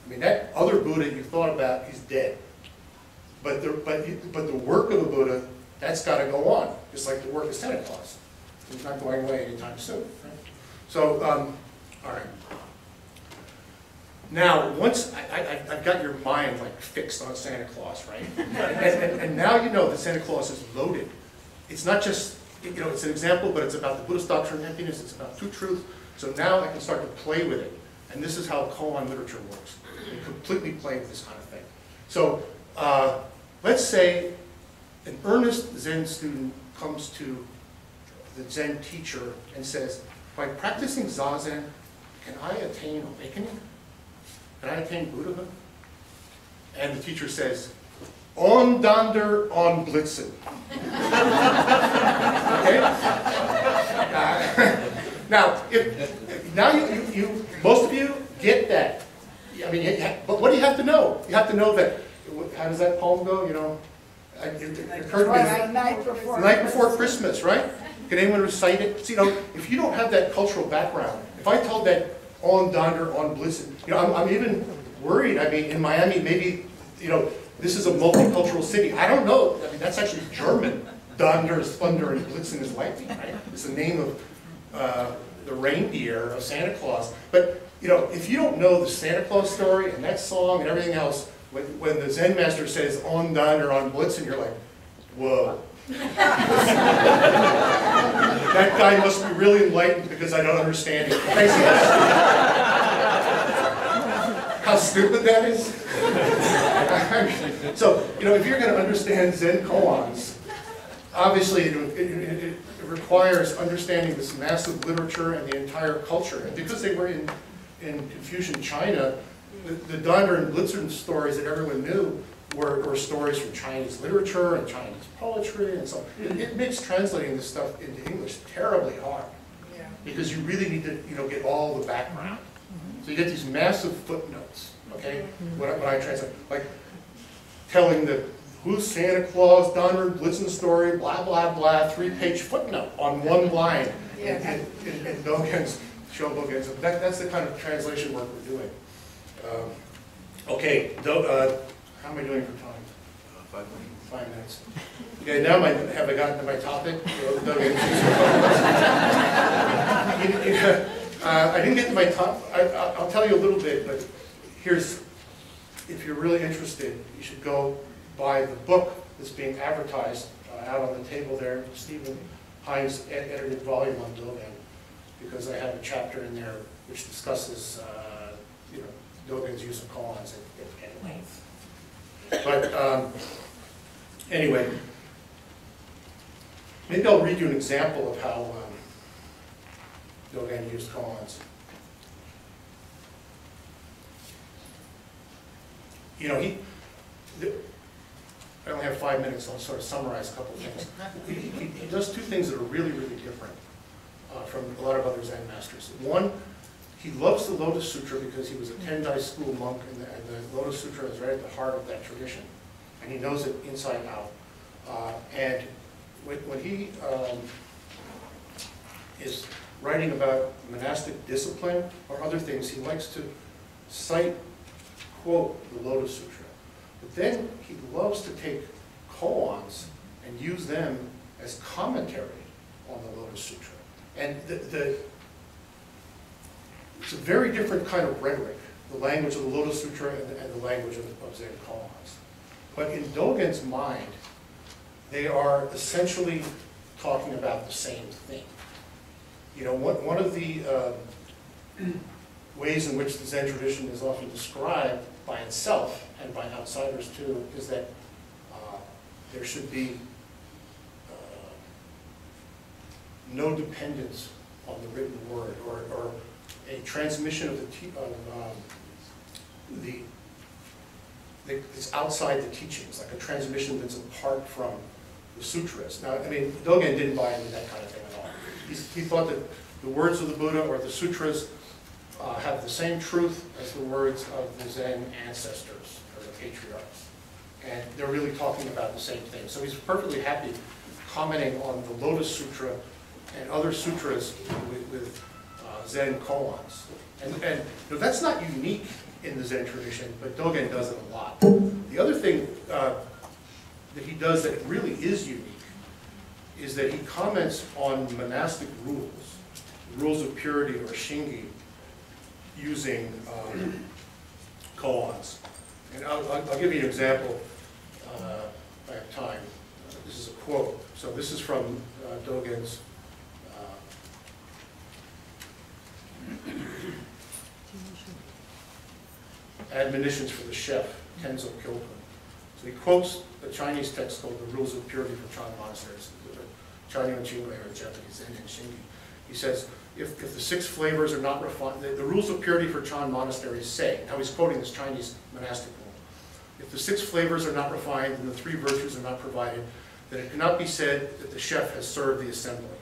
I mean, that other Buddha you thought about is dead. But the work of the Buddha, that's got to go on, just like the work of Santa Claus. It's not going away anytime soon. Right? So, all right. Now, once I've got your mind like fixed on Santa Claus, right? And now you know that Santa Claus is loaded. It's not just, it's an example, but it's about the Buddhist doctrine of emptiness. It's about true truth. So now I can start to play with it. And this is how koan literature works. You completely play with this kind of thing. So let's say an earnest Zen student comes to the Zen teacher and says, by practicing Zazen, can I attain awakening? Can I attain Buddhahood? And the teacher says, on dander, on blitzen. Okay? Now, most of you get that. I mean, but what do you have to know? You have to know that, how does that poem go? It occurred to me, the night before Christmas, right? Can anyone recite it? So, if you don't have that cultural background, if I told that on dander, on blitzen, I'm even worried. I mean, in Miami, maybe, this is a multicultural city. I don't know. I mean, that's actually German. Dander is thunder and blitzen is lightning, right? It's the name of the reindeer of Santa Claus. But, if you don't know the Santa Claus story and that song and everything else, when the Zen master says on dander, on blitzen, you're like, whoa. That guy must be really enlightened because I don't understand it. How stupid that is? So, if you're going to understand Zen koans, obviously it requires understanding this massive literature and the entire culture. And because they were in Confucian China, the dander and blitzen stories that everyone knew were stories from Chinese literature and Chinese poetry and so on. It makes translating this stuff into English terribly hard. Yeah. Because you really need to get all the background. So you get these massive footnotes, okay? When I translate, like telling who's Santa Claus, dander and blitzen story, blah, blah, blah, 3-page footnote on one line in Dogen's Shobogen. So that's the kind of translation work we're doing. Okay, how am I doing for time? 5 minutes. 5 minutes. Okay, now have I gotten to my topic? I didn't get to my top. I'll tell you a little bit, but if you're really interested, you should go buy the book that's being advertised out on the table there, Stephen Hines' edited volume on Dogen, because I have a chapter in there which discusses Dogen's use of koans at length. But anyway, maybe I'll read you an example of how Dogen used koans. I only have 5 minutes, so I'll sort of summarize a couple of things. He does two things that are really, really different from a lot of other Zen masters. One, he loves the Lotus Sutra because he was a Tendai school monk, and the Lotus Sutra is right at the heart of that tradition. And he knows it inside out. And when he is writing about monastic discipline or other things, he likes to cite, quote, the Lotus Sutra. But then he loves to take koans and use them as commentary on the Lotus Sutra. And it's a very different kind of rhetoric, the language of the Lotus Sutra and the language of Zen koans. But in Dogen's mind, they are essentially talking about the same thing. One of the ways in which the Zen tradition is often described by itself and by outsiders too is that there should be no dependence on the written word, or a transmission of it's outside the teachings, like a transmission that's apart from the sutras. Now, I mean, Dogen didn't buy into that kind of thing at all. He thought that the words of the Buddha or the sutras have the same truth as the words of the Zen ancestors or the patriarchs. And they're really talking about the same thing. So he's perfectly happy commenting on the Lotus Sutra and other sutras with Zen koans. And that's not unique in in the Zen tradition, but Dogen does it a lot. The other thing that he does that really is unique is that he comments on monastic rules of purity or shingi, using koans. And I'll give you an example if I have time. This is a quote. So this is from Dogen's admonitions for the chef, Tenzo Kyokun. So he quotes a Chinese text called The Rules of Purity for Chan Monasteries, Chinese and Chingwei, or Japanese Zen and Shingi. He says, if the 6 flavors are not refined, the rules of purity for Chan monasteries say, now he's quoting this Chinese monastic rule, if the 6 flavors are not refined and the 3 virtues are not provided, then it cannot be said that the chef has served the assembly.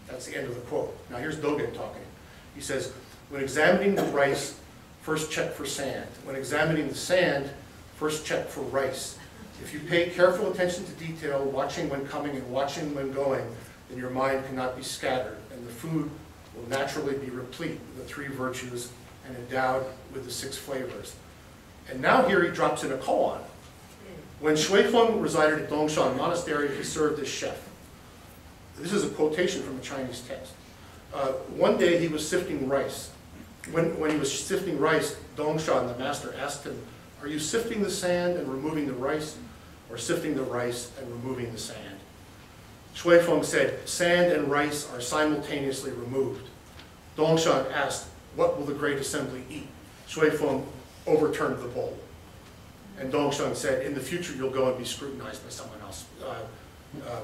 That's the end of the quote. Now here's Dogen talking. He says, when examining the rice, first check for sand. When examining the sand, first check for rice. If you pay careful attention to detail, watching when coming and watching when going, then your mind cannot be scattered, and the food will naturally be replete with the 3 virtues and endowed with the 6 flavors. And now here he drops in a koan. When Shuifeng resided at Dongshan Monastery, he served as chef. This is a quotation from a Chinese text. One day he was sifting rice. When he was sifting rice, Dongshan, the master, asked him, "Are you sifting the sand and removing the rice, or sifting the rice and removing the sand?" Shuifeng said, "Sand and rice are simultaneously removed." Dongshan asked, "What will the great assembly eat?" Shuifeng overturned the bowl. And Dongshan said, "In the future you'll go and be scrutinized by someone else,"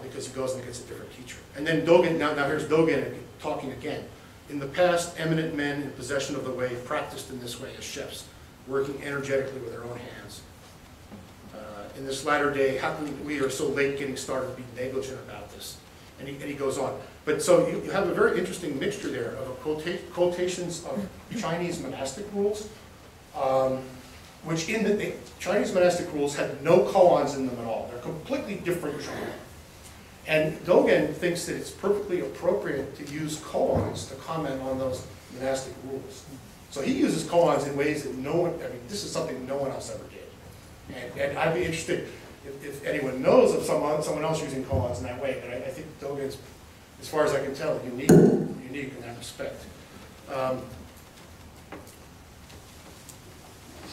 because he goes and gets a different teacher. And then Dogen, now here's Dogen talking again. In the past, eminent men in possession of the way practiced in this way as chefs, working energetically with their own hands. In this latter day, how can we are so late getting started be negligent about this? And he goes on. But so you have a very interesting mixture there of quotations of Chinese monastic rules, which in the Chinese monastic rules had no koans in them at all. They're completely different genre. And Dogen thinks that it's perfectly appropriate to use koans to comment on those monastic rules. So he uses koans in ways that no one, I mean, this is something no one else ever did. And I'd be interested if anyone knows of someone else using koans in that way, but I think Dogen's, as far as I can tell, unique in that respect. Let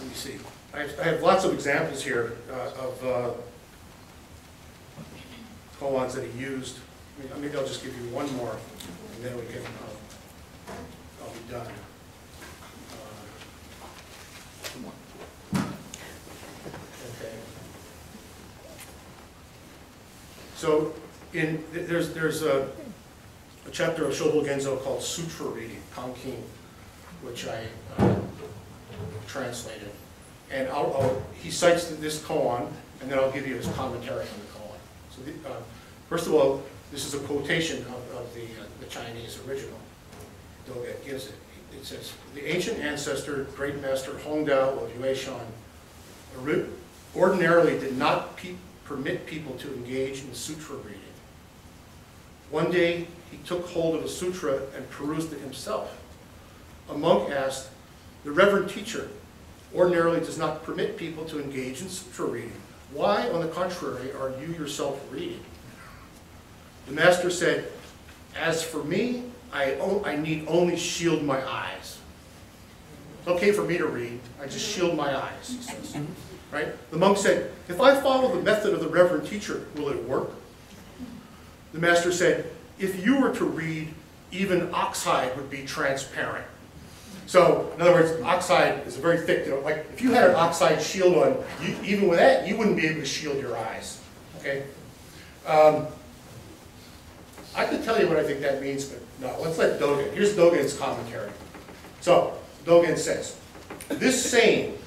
me see. I have lots of examples here of koans that he used. Maybe I'll just give you one more, and then we can, I'll be done. Okay. So there's a chapter of Shobo Genzo called Sutra Reading, Kankin, which I translated. And he cites this koan, and then I'll give you his commentary on the koan. So first of all, this is a quotation of the Chinese original. Dogen gives it. It says, "The ancient ancestor, great master Hongdao of Yueshan, ordinarily did not permit people to engage in sutra reading. One day, he took hold of a sutra and perused it himself. A monk asked, 'The reverend teacher ordinarily does not permit people to engage in sutra reading. Why, on the contrary, are you yourself reading?' The master said, 'As for me, I need only shield my eyes.' It's okay for me to read, I just shield my eyes," he says. Right? The monk said, "If I follow the method of the reverend teacher, will it work?" The master said, "If you were to read, even oxhide would be transparent." So, in other words, oxide is a very thick, like if you had an oxide shield on, even with that, you wouldn't be able to shield your eyes. Okay? I could tell you what I think that means, but no, let's let Dogen. Here's Dogen's commentary. So, Dogen says, "This saying,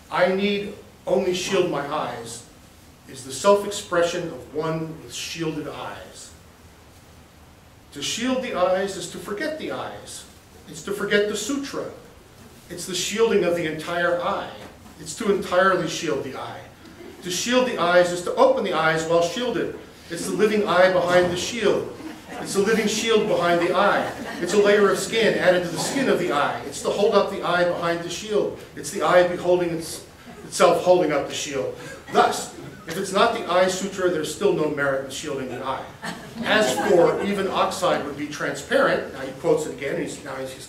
'I need only shield my eyes,' is the self-expression of one with shielded eyes. To shield the eyes is to forget the eyes. It's to forget the sutra. It's the shielding of the entire eye. It's to entirely shield the eye. To shield the eyes is to open the eyes while shielded. It's the living eye behind the shield. It's a living shield behind the eye. It's a layer of skin added to the skin of the eye. It's to hold up the eye behind the shield. It's the eye beholding itself holding up the shield. Thus, if it's not the eye sutra, there's still no merit in shielding the eye. As for even oxide would be transparent, now he quotes it again, he's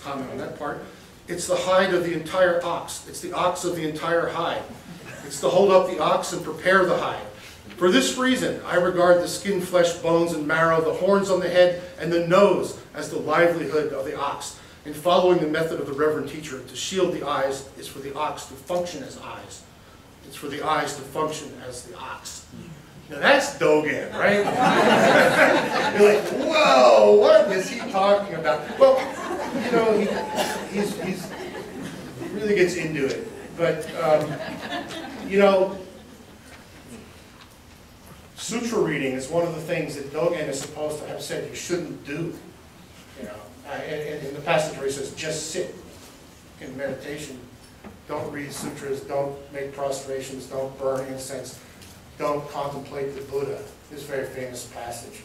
commenting on that part, it's the hide of the entire ox. It's the ox of the entire hide. It's to hold up the ox and prepare the hide. For this reason, I regard the skin, flesh, bones, and marrow, the horns on the head, and the nose as the livelihood of the ox. In following the method of the Reverend Teacher, to shield the eyes is for the ox to function as eyes. It's for the eyes to function as the ox. Now that's Dogen, right? You're like, whoa, what is he talking about? Well, you know, he really gets into it. But, you know, sutra reading is one of the things that Dogen is supposed to have said you shouldn't do. You know, and in the passage where he says, just sit in meditation. Don't read sutras, don't make prostrations, don't burn incense, don't contemplate the Buddha. This very famous passage.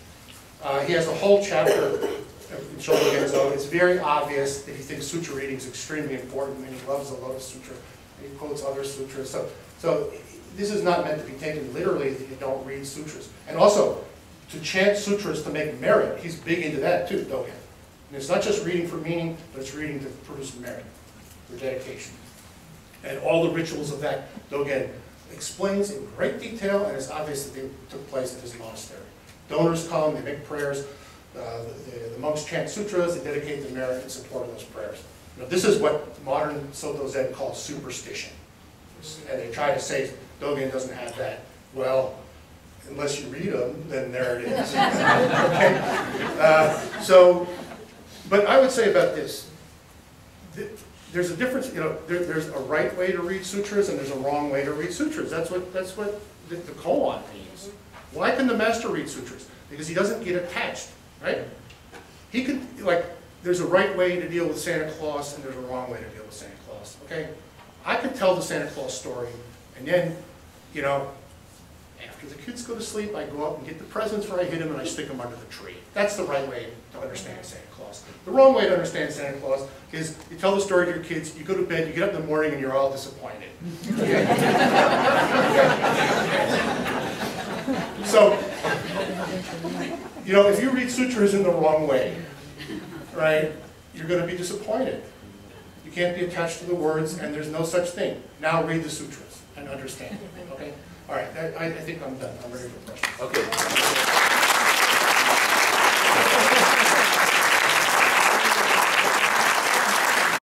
He has a whole chapter in Dogen's own. It's very obvious that he thinks sutra reading is extremely important, and he loves the Lotus Sutra. He quotes other sutras. So this is not meant to be taken literally that you don't read sutras. And also, to chant sutras to make merit, he's big into that too, Dogen. And it's not just reading for meaning, but it's reading to produce merit, for dedication. And all the rituals of that, Dogen explains in great detail, and it's obvious that they took place at his monastery. Donors come, they make prayers, the monks chant sutras, they dedicate the merit in support of those prayers. Now, this is what modern Soto Zen calls superstition. And they try to say Dogen doesn't have that. Well, unless you read them, then there it is. Okay? But I would say about this, there's a difference, you know, there's a right way to read sutras and there's a wrong way to read sutras. That's what the koan means. Why can the master read sutras? Because he doesn't get attached, right? He can, like, there's a right way to deal with Santa Claus and there's a wrong way to deal with Santa Claus, okay? I could tell the Santa Claus story and then, you know, after the kids go to sleep, I go up and get the presents where I hid them and I stick them under the tree. That's the right way to understand Santa Claus. The wrong way to understand Santa Claus is you tell the story to your kids, you go to bed, you get up in the morning and you're all disappointed. So, you know, if you read sutras in the wrong way, right, you're going to be disappointed. You can't be attached to the words and there's no such thing. Now read the sutras and understand. Okay? All right, I think I'm done. I'm ready for questions. Okay.